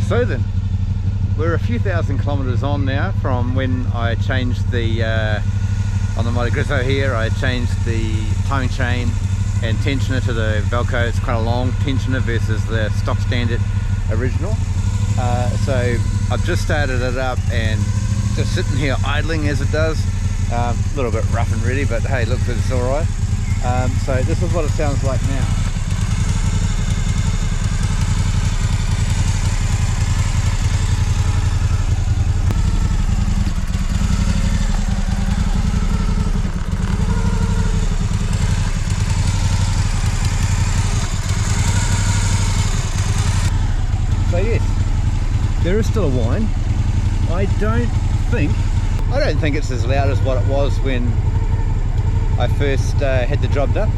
So then, we're a few thousand kilometers on now from when I changed the, on the Griso here, I changed the timing chain and tensioner to the Velcro. It's quite a long tensioner versus the stock standard original. So I've just started it up and just sitting here idling as it does. A little bit rough and ready, but hey, look, it's alright. So this is what it sounds like now. So yes, there is still a whine. I don't think it's as loud as what it was when I first had the job done.